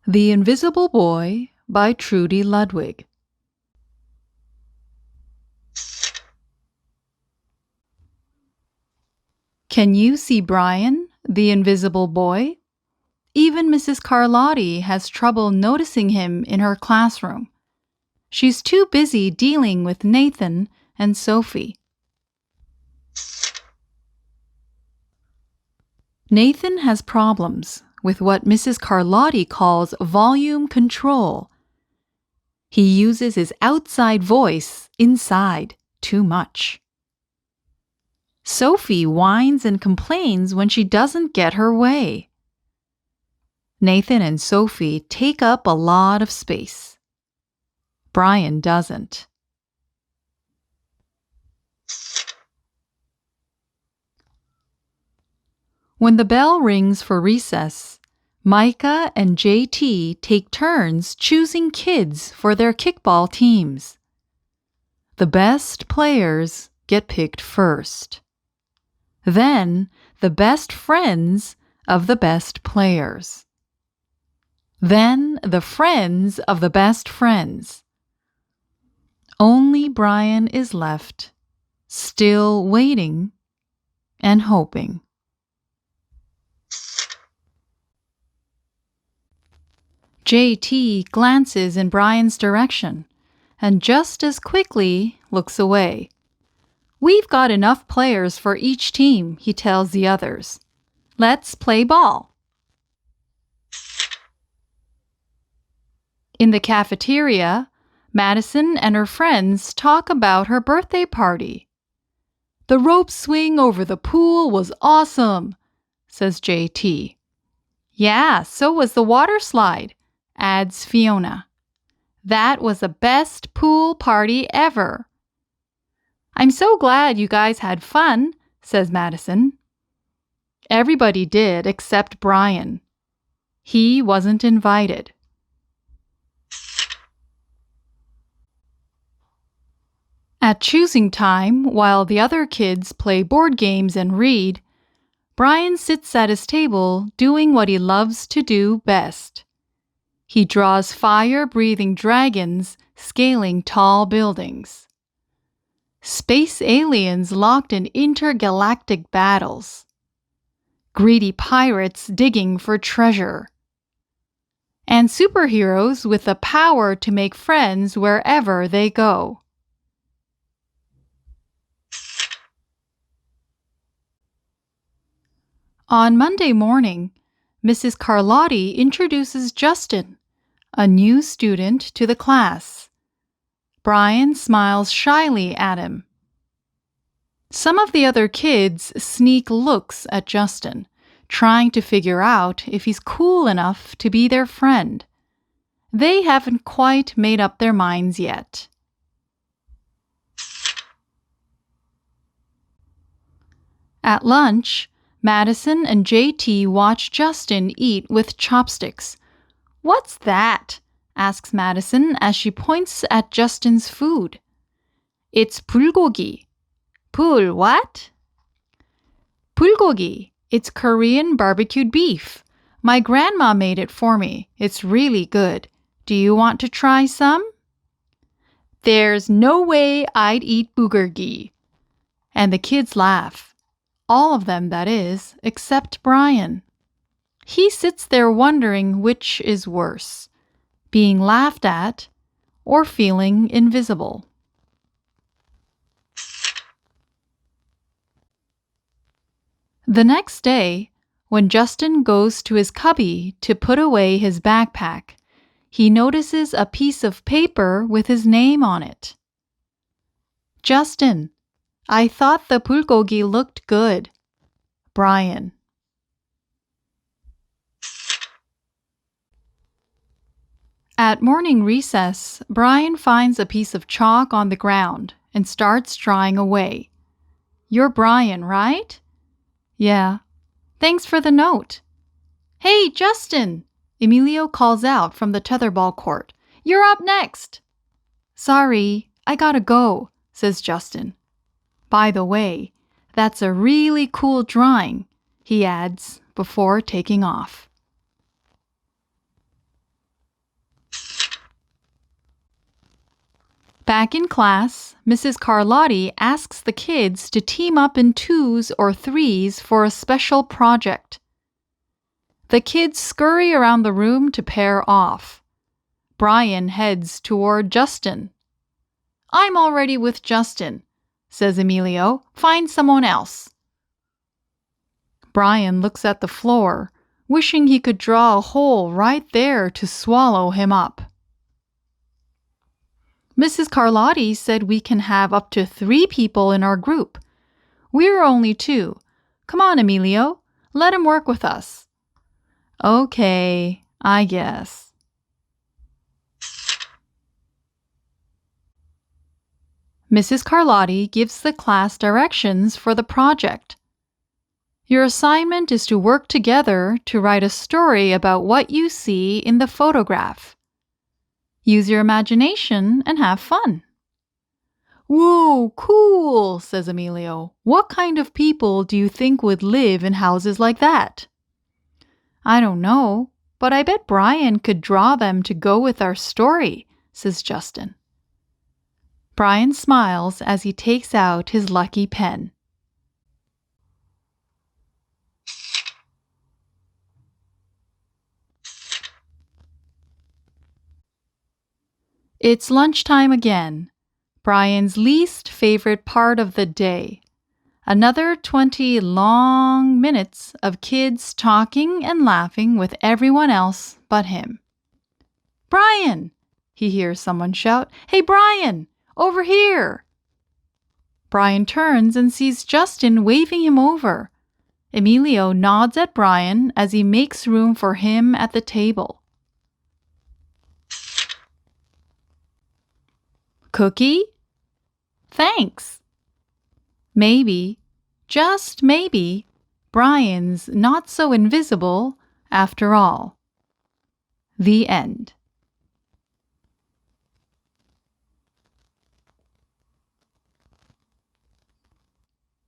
The Invisible Boy by Trudy Ludwig. Can you see Brian, the invisible boy? Even Mrs. Carlotti has trouble noticing him in her classroom. She's too busy dealing with Nathan and Sophie. Nathan has problems with what Mrs. Carlotti calls volume control. He uses his outside voice inside too much. Sophie whines and complains when she doesn't get her way. Nathan and Sophie take up a lot of space. Brian doesn't. When the bell rings for recess, Micah and JT take turns choosing kids for their kickball teams. The best players get picked first. Then the best friends of the best players. Then the friends of the best friends. Only Brian is left, still waiting and hoping. JT glances in Brian's direction and just as quickly looks away. We've got enough players for each team, he tells the others. Let's play ball. In the cafeteria, Madison and her friends talk about her birthday party. The rope swing over the pool was awesome, says JT. Yeah, so was the water slide, adds Fiona. That was the best pool party ever. I'm so glad you guys had fun, says Madison. Everybody did except Brian. He wasn't invited. At choosing time, while the other kids play board games and read, Brian sits at his table doing what he loves to do best. He draws fire-breathing dragons scaling tall buildings. Space aliens locked in intergalactic battles. Greedy pirates digging for treasure. And superheroes with the power to make friends wherever they go. On Monday morning, Mrs. Carlotti introduces Justin, a new student, to the class. Brian smiles shyly at him. Some of the other kids sneak looks at Justin, trying to figure out if he's cool enough to be their friend. They haven't quite made up their minds yet. At lunch, Madison and JT watch Justin eat with chopsticks. What's that? Asks Madison as she points at Justin's food. It's bulgogi. Pul what? Bulgogi. It's Korean barbecued beef. My grandma made it for me. It's really good. Do you want to try some? There's no way I'd eat bulgogi. And the kids laugh. All of them, that is, except Brian. He sits there wondering which is worse, being laughed at or feeling invisible. The next day, when Justin goes to his cubby to put away his backpack, he notices a piece of paper with his name on it. Justin, I thought the bulgogi looked good. Brian. At morning recess, Brian finds a piece of chalk on the ground and starts drawing away. You're Brian, right? Yeah. Thanks for the note. Hey, Justin! Emilio calls out from the tetherball court. You're up next. Sorry, I gotta go, says Justin. By the way, that's a really cool drawing, he adds before taking off. Back in class, Mrs. Carlotti asks the kids to team up in twos or threes for a special project. The kids scurry around the room to pair off. Brian heads toward Justin. "I'm already with Justin," says Emilio. "Find someone else." Brian looks at the floor, wishing he could draw a hole right there to swallow him up. "Mrs. Carlotti said we can have up to 3 people in our group. We're only 2. Come on, Emilio. Let him work with us." "Okay, I guess." Mrs. Carlotti gives the class directions for the project. Your assignment is to work together to write a story about what you see in the photograph. Use your imagination and have fun. "Whoa, cool," says Emilio. "What kind of people do you think would live in houses like that?" "I don't know, but I bet Brian could draw them to go with our story," says Justin. Brian smiles as he takes out his lucky pen. It's lunchtime again, Brian's least favorite part of the day. Another 20 long minutes of kids talking and laughing with everyone else but him. "Brian!" he hears someone shout. "Hey, Brian! Over here!" Brian turns and sees Justin waving him over. Emilio nods at Brian as he makes room for him at the table. "Cookie?" "Thanks." Maybe, just maybe, Brian's not so invisible after all. The end.